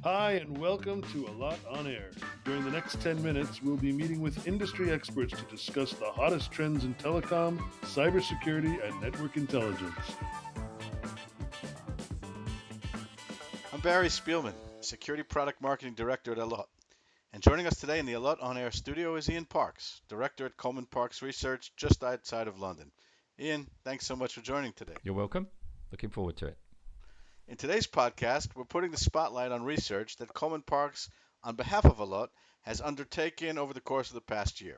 Hi, and welcome to Allot on Air. During the next 10 minutes, we'll be meeting with industry experts to discuss the hottest trends in telecom, cybersecurity, and network intelligence. I'm Barry Spielman, Security Product Marketing Director at Allot. And joining us today in the Allot On Air studio is Ian Parkes, Director at Coleman Parkes Research just outside of London. Ian, thanks so much for joining today. You're welcome. Looking forward to it. In today's podcast, we're putting the spotlight on research that Coleman Parkes, on behalf of Allot, has undertaken over the course of the past year.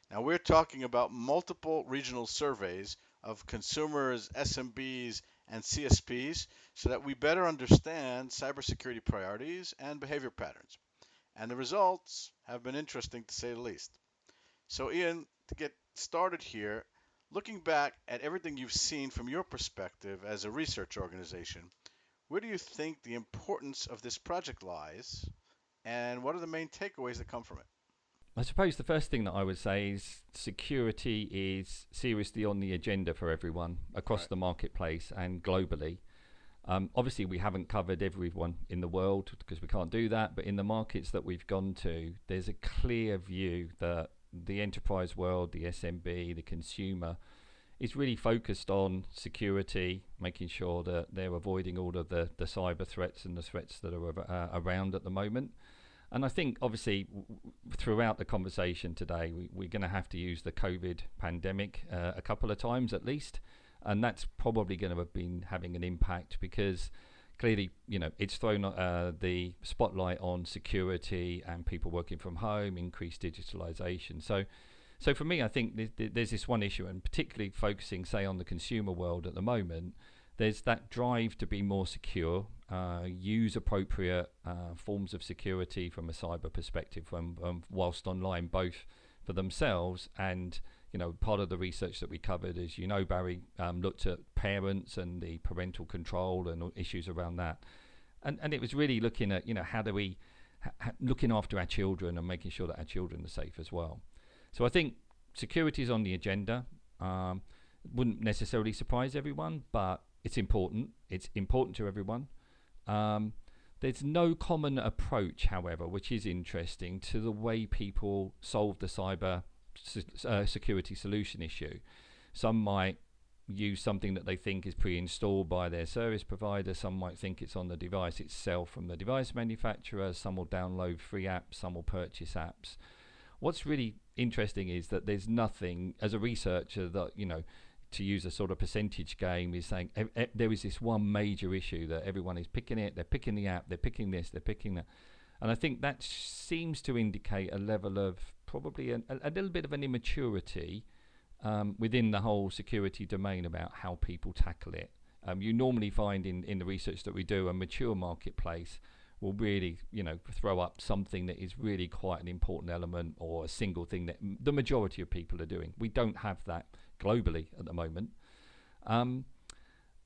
Now, we're talking about multiple regional surveys of consumers, SMBs, and CSPs so that we better understand cybersecurity priorities and behavior patterns. And the results have been interesting to say the least. So, Ian, to get started here, looking back at everything you've seen from your perspective as a research organization, where do you think the importance of this project lies, and what are the main takeaways that come from it? I suppose the first thing that I would say is security is seriously on the agenda for everyone across Right. the marketplace and globally. Obviously, we haven't covered everyone in the world because we can't do that, but in the markets that we've gone to, there's a clear view that the enterprise world, the SMB, the consumer, is really focused on security, making sure that they're avoiding all of the cyber threats and the threats that are around at the moment. And I think, obviously, throughout the conversation today, we're going to have to use the COVID pandemic a couple of times at least. And that's probably going to have been having an impact because clearly, it's thrown the spotlight on security and people working from home, increased digitalization. So for me, I think there's this one issue, and particularly focusing, say, on the consumer world at the moment, there's that drive to be more secure, use appropriate forms of security from a cyber perspective, whilst online, both for themselves and part of the research that we covered, as you know, Barry, looked at parents and the parental control and issues around that, and it was really looking at how do we looking after our children and making sure that our children are safe as well. So I think security is on the agenda. Wouldn't necessarily surprise everyone, but it's important. It's important to everyone. There's no common approach, however, which is interesting, to the way people solve the cyber security solution issue. Some might use something that they think is pre-installed by their service provider. Some might think it's on the device itself from the device manufacturer. Some will download free apps. Some will purchase apps. What's really interesting is that there's nothing, as a researcher, that to use a sort of percentage game, is saying there is this one major issue that everyone is picking it, they're picking the app, they're picking this, they're picking that. And I think that seems to indicate a level of probably a little bit of an immaturity within the whole security domain about how people tackle it. You normally find in the research that we do, a mature marketplace will really, throw up something that is really quite an important element or a single thing that the majority of people are doing. We don't have that globally at the moment. And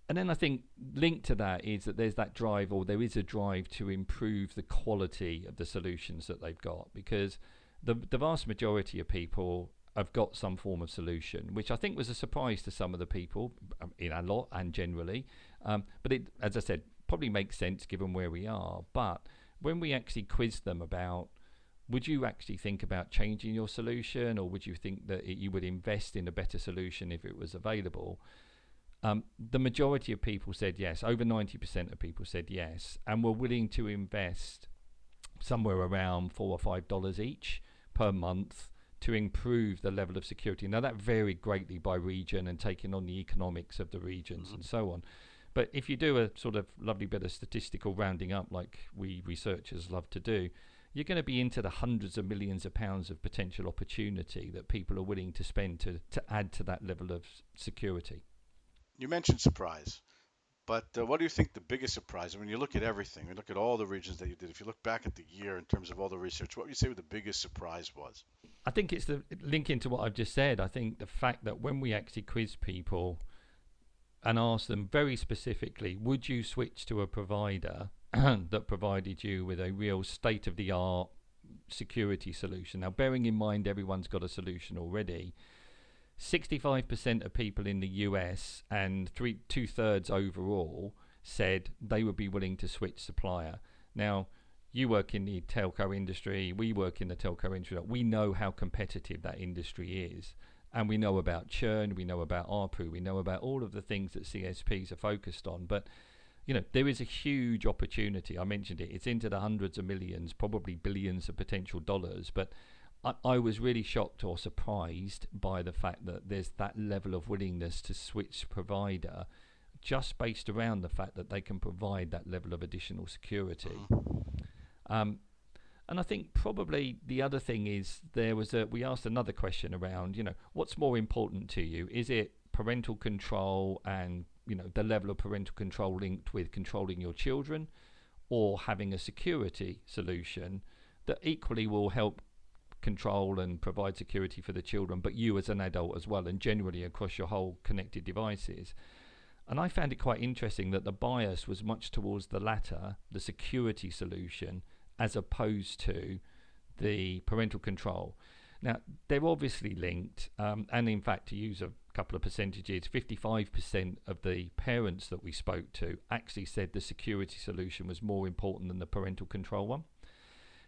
then I think linked to that is that there's that drive, or there is a drive, to improve the quality of the solutions that they've got, because the vast majority of people have got some form of solution, which I think was a surprise to some of the people in Allot and generally. But it, as I said, probably makes sense given where we are. But when we actually quiz them about, would you actually think about changing your solution, or would you think that you would invest in a better solution if it was available? The majority of people said yes. Over 90% of people said yes, and were willing to invest somewhere around $4 or $5 each per month to improve the level of security. Now that varied greatly by region and taking on the economics of the regions and so on. But if you do a sort of lovely bit of statistical rounding up, like we researchers love to do, you're going to be into the hundreds of millions of pounds of potential opportunity that people are willing to spend to add to that level of security. You mentioned surprise, but what do you think the biggest surprise? When you look at everything, you look at all the regions that you did, if you look back at the year in terms of all the research, what would you say the biggest surprise was? I think it's the linking to what I've just said. I think the fact that when we actually quiz people and ask them very specifically, would you switch to a provider that provided you with a real state-of-the-art security solution? Now, bearing in mind everyone's got a solution already, 65% of people in the US and two-thirds overall said they would be willing to switch supplier. Now, you work in the telco industry, we work in the telco industry. We know how competitive that industry is. And we know about churn, we know about ARPU, we know about all of the things that CSPs are focused on. But, there is a huge opportunity. I mentioned it. It's into the hundreds of millions, probably billions of potential dollars. But I was really shocked or surprised by the fact that there's that level of willingness to switch provider just based around the fact that they can provide that level of additional security. And I think probably the other thing is we asked another question around, what's more important to you? Is it parental control and, the level of parental control linked with controlling your children, or having a security solution that equally will help control and provide security for the children, but you as an adult as well, and generally across your whole connected devices? And I found it quite interesting that the bias was much towards the latter, the security solution, as opposed to the parental control. Now, they're obviously linked, and in fact, to use a couple of percentages, 55% of the parents that we spoke to actually said the security solution was more important than the parental control one.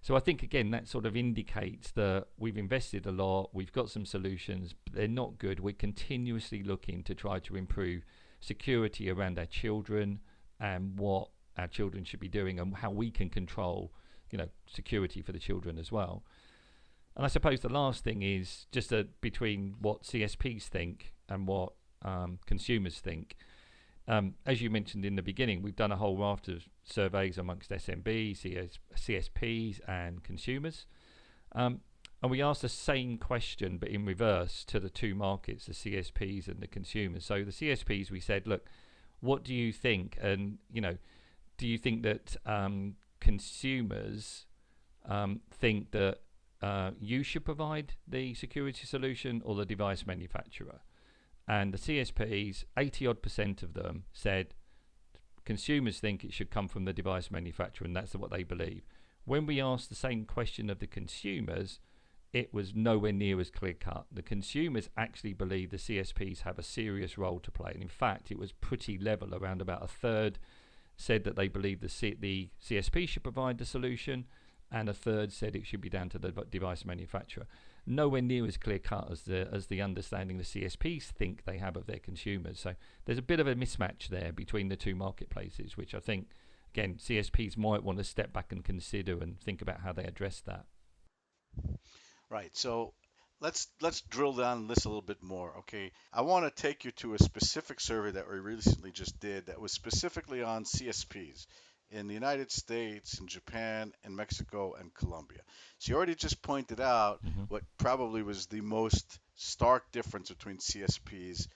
So I think, again, that sort of indicates that we've invested a lot, we've got some solutions, but they're not good. We're continuously looking to try to improve security around our children and what our children should be doing and how we can control security for the children as well. And I suppose the last thing is just between what CSPs think and what consumers think. As you mentioned in the beginning, we've done a whole raft of surveys amongst SMBs, CSPs and consumers. And we asked the same question, but in reverse, to the two markets, the CSPs and the consumers. So the CSPs, we said, look, what do you think? And, do you think that consumers think that you should provide the security solution or the device manufacturer? And the CSPs, 80% of them said consumers think it should come from the device manufacturer, and that's what they believe. When we asked the same question of the consumers, it was nowhere near as clear cut. The consumers actually believe the CSPs have a serious role to play. And in fact, it was pretty level. Around about a third said that they believe the CSP should provide the solution, and a third said it should be down to the device manufacturer. Nowhere near as clear cut as the understanding the CSPs think they have of their consumers. So there's a bit of a mismatch there between the two marketplaces, which I think, again, CSPs might want to step back and consider and think about how they address that. Right. So let's drill down this a little bit more. Okay. I want to take you to a specific survey that we recently just did that was specifically on CSPs in the United States, in Japan, in Mexico, and Colombia. So you already just pointed out what probably was the most stark difference between CSPs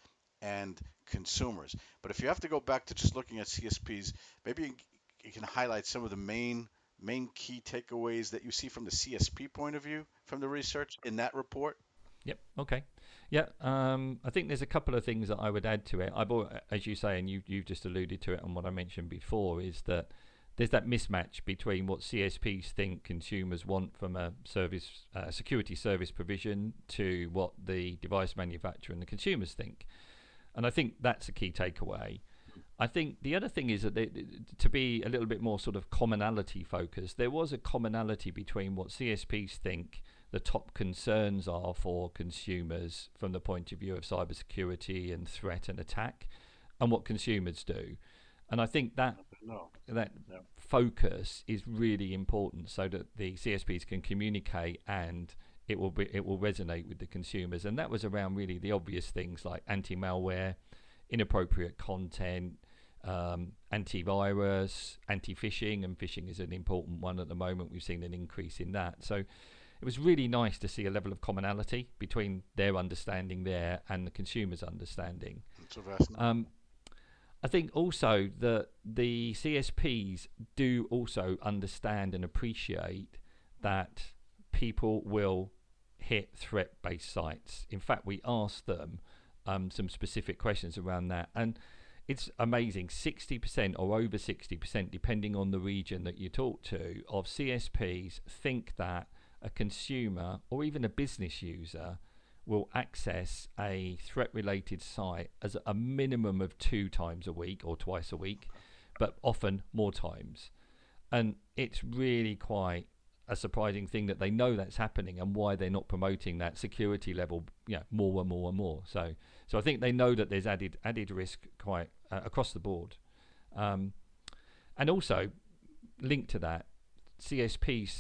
and consumers. But if you have to go back to just looking at CSPs, maybe you can highlight some of the main key takeaways that you see from the CSP point of view from the research in that report. Yep. Okay. Yeah. I think there's a couple of things that I would add to it. As you say, and you've just alluded to it, and what I mentioned before is that there's that mismatch between what CSPs think consumers want from a security service provision to what the device manufacturer and the consumers think. And I think that's a key takeaway. I think the other thing is that to be a little bit more sort of commonality focused, there was a commonality between what CSPs think the top concerns are for consumers from the point of view of cybersecurity and threat and attack, and what consumers do. And I think that focus is really important so that the CSPs can communicate and it will resonate with the consumers. And that was around really the obvious things like anti-malware, inappropriate content, antivirus, anti-phishing, and phishing is an important one at the moment. We've seen an increase in that. So it was really nice to see a level of commonality between their understanding there and the consumer's understanding. I think also that the CSPs do also understand and appreciate that people will hit threat-based sites. In fact, we asked them some specific questions around that, and it's amazing. 60% or over 60%, depending on the region that you talk to, of CSPs think that a consumer or even a business user will access a threat-related site as a minimum of 2 times a week or twice a week, but often more times. And it's really quite a surprising thing that they know that's happening and why they're not promoting that security level, more and more and more. So I think they know that there's added risk quite across the board. And also linked to that, CSPs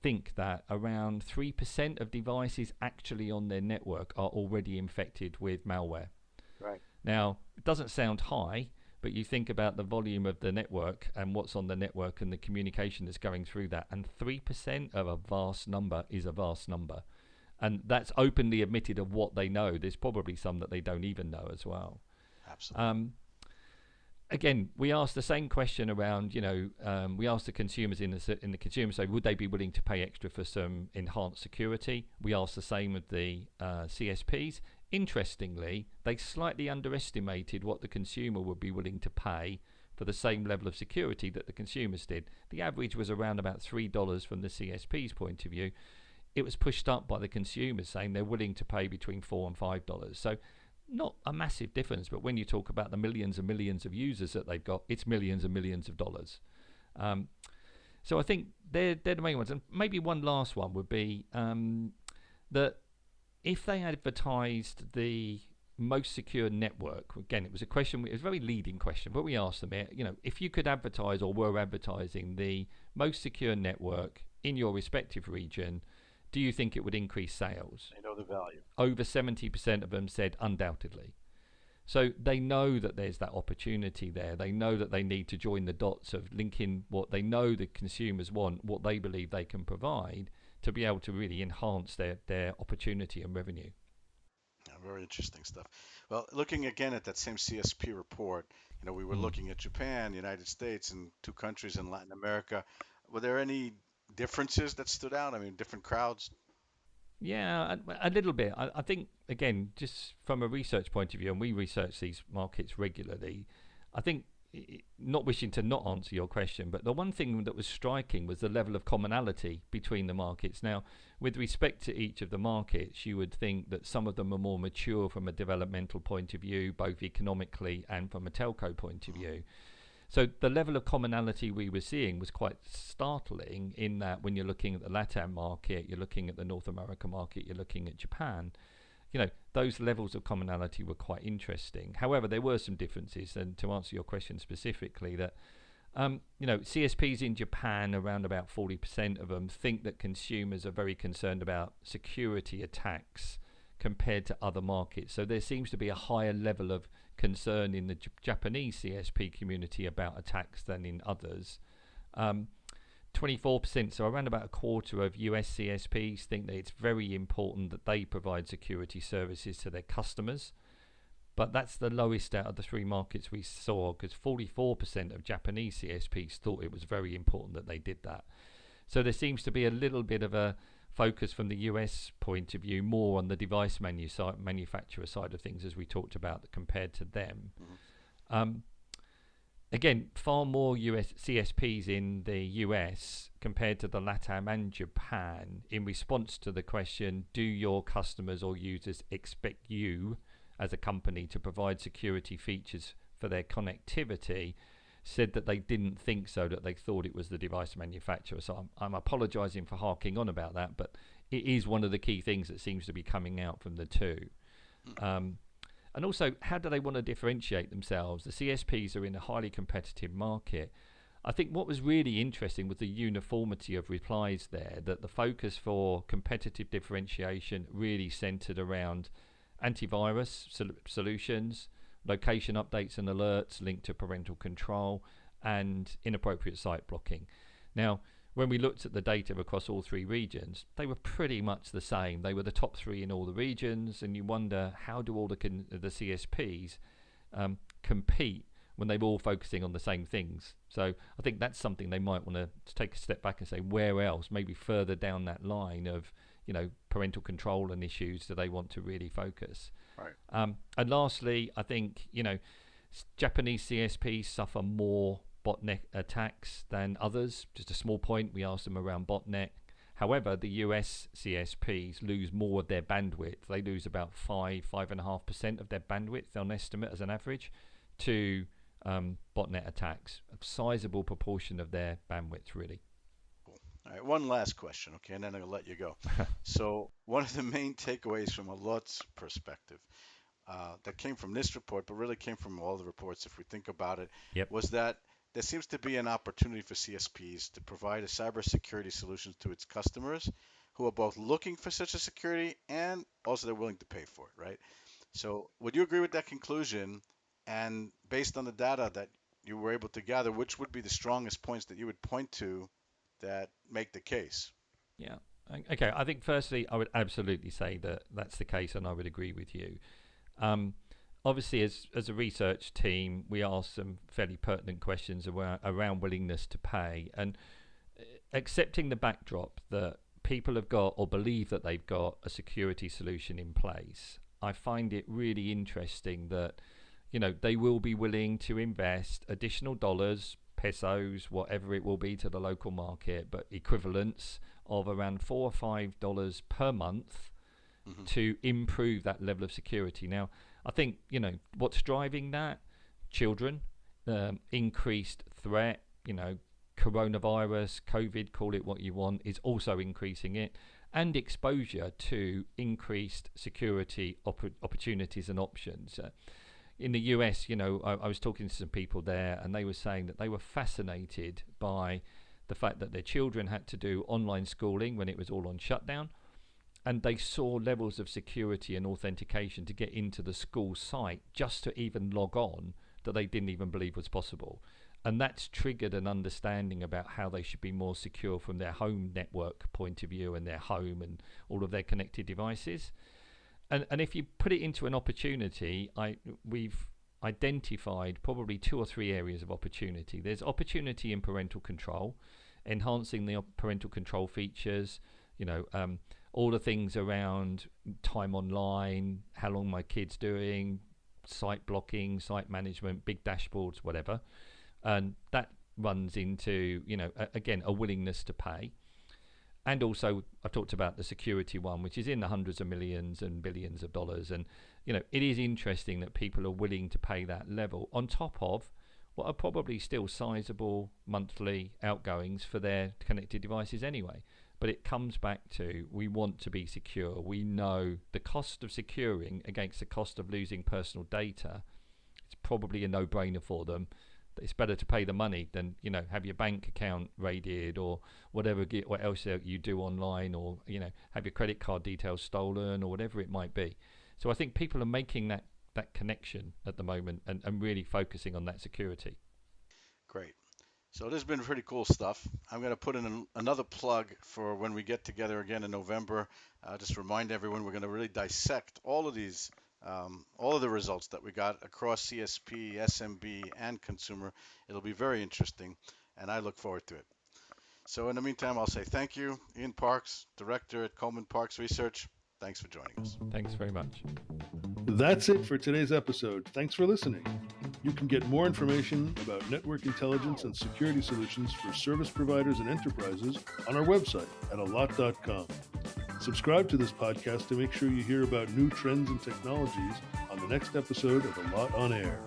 think that around 3% of devices actually on their network are already infected with malware. Right. Now, it doesn't sound high, but you think about the volume of the network and what's on the network and the communication that's going through that, and 3% of a vast number is a vast number. And that's openly admitted of what they know. There's probably some that they don't even know as well. Absolutely. Again, we asked the same question around, we asked the consumers in the consumer side, would they be willing to pay extra for some enhanced security? We asked the same of the CSPs. Interestingly, they slightly underestimated what the consumer would be willing to pay for the same level of security that the consumers did. The average was around about $3 from the CSP's point of view. It was pushed up by the consumers saying they're willing to pay between $4 and $5. So not a massive difference, but when you talk about the millions and millions of users that they've got, it's millions and millions of dollars. So I think they're the main ones. And maybe one last one would be that if they advertised the most secure network, again, it was a very leading question, but we asked them, if you could advertise or were advertising the most secure network in your respective region, do you think it would increase sales? They know the value. Over 70% of them said undoubtedly. So they know that there's that opportunity there. They know that they need to join the dots of linking what they know the consumers want, what they believe they can provide, to be able to really enhance their opportunity and revenue. Yeah, very interesting stuff. Well, looking again at that same CSP report, we were looking at Japan, United States, and 2 countries in Latin America. Were there any differences that stood out? I mean, different crowds? Yeah, a little bit. I think, again, just from a research point of view, and we research these markets regularly, I think, not wishing to not answer your question, but the one thing that was striking was the level of commonality between the markets. Now, with respect to each of the markets, you would think that some of them are more mature from a developmental point of view, both economically and from a telco point of view. So the level of commonality we were seeing was quite startling, in that when you're looking at the LATAM market, you're looking at the North America market, you're looking at Japan, those levels of commonality were quite interesting. However, there were some differences, and to answer your question specifically, that CSPs in Japan, around about 40% of them think that consumers are very concerned about security attacks compared to other markets. So there seems to be a higher level of concern in the Japanese CSP community about attacks than in others. 24%, so around about a quarter of US CSPs think that it's very important that they provide security services to their customers. But that's the lowest out of the 3 markets we saw, because 44% of Japanese CSPs thought it was very important that they did that. So there seems to be a little bit of a focus from the US point of view more on the device manufacturer side of things, as we talked about, compared to them. Again, far more US CSPs in the US compared to the LATAM and Japan, in response to the question, do your customers or users expect you as a company to provide security features for their connectivity, said that they didn't think so, that they thought it was the device manufacturer. So I'm apologizing for harking on about that, but it is one of the key things that seems to be coming out from the two. And also, how do they want to differentiate themselves? The CSPs are in a highly competitive market. I think what was really interesting was the uniformity of replies there, that the focus for competitive differentiation really centered around antivirus solutions, location updates and alerts linked to parental control, and inappropriate site blocking. Now, when we looked at the data across all 3 regions, they were pretty much the same. They were the top 3 in all the regions, and you wonder, how do all the CSPs compete when they're all focusing on the same things? So I think that's something they might want to take a step back and say, where else, maybe further down that line of parental control and issues, do they want to really focus? Right. And lastly, I think Japanese CSPs suffer more botnet attacks than others. Just a small point, we asked them around botnet. However, the US CSPs lose more of their bandwidth. They lose about 5.5% of their bandwidth on estimate as an average to botnet attacks, a sizable proportion of their bandwidth, really. Cool. All right, one last question, okay, and then I'll let you go. So one of the main takeaways from Allot's perspective that came from this report, but really came from all the reports, if we think about it, Yep. was that there seems to be an opportunity for CSPs to provide a cybersecurity solution to its customers who are both looking for such a security and also they're willing to pay for it, right? So would you agree with that conclusion? And based on the data that you were able to gather, which would be the strongest points that you would point to that make the case? Yeah. Okay. I think firstly, I would absolutely say that that's the case, and I would agree with you. Obviously, as a research team, we ask some fairly pertinent questions around willingness to pay, and accepting the backdrop that people have got or believe that they've got a security solution in place. I find it really interesting that, they will be willing to invest additional dollars, pesos, whatever it will be to the local market, but equivalents of around $4 or $5 per month to improve that level of security. Now, I think, what's driving that? Children, increased threat, coronavirus, COVID, call it what you want, is also increasing it, and exposure to increased security opportunities and options. In the US, I was talking to some people there, and they were saying that they were fascinated by the fact that their children had to do online schooling when it was all on shutdown, and they saw levels of security and authentication to get into the school site just to even log on that they didn't even believe was possible. And that's triggered an understanding about how they should be more secure from their home network point of view and their home and all of their connected devices. And if you put it into an opportunity, we've identified probably 2 or 3 areas of opportunity. There's opportunity in parental control, enhancing the parental control features, all the things around time online, how long my kid's doing, site blocking, site management, big dashboards, whatever. And that runs into, again, a willingness to pay. And also, I've talked about the security one, which is in the hundreds of millions and billions of dollars. And, it is interesting that people are willing to pay that level on top of what are probably still sizable monthly outgoings for their connected devices anyway. But it comes back to, we want to be secure. We know the cost of securing against the cost of losing personal data. It's probably a no-brainer for them. It's better to pay the money than, have your bank account raided or whatever, what else you do online, or, have your credit card details stolen or whatever it might be. So I think people are making that connection at the moment and really focusing on that security. Great. So this has been pretty cool stuff. I'm going to put in another plug for when we get together again in November. Just remind everyone we're going to really dissect all of these, all of the results that we got across CSP, SMB, and consumer. It'll be very interesting, and I look forward to it. So in the meantime, I'll say thank you, Ian Parkes, Director at Coleman Parkes Research. Thanks for joining us. Thanks very much. That's it for today's episode. Thanks for listening. You can get more information about network intelligence and security solutions for service providers and enterprises on our website at allot.com. Subscribe to this podcast to make sure you hear about new trends and technologies on the next episode of Allot on Air.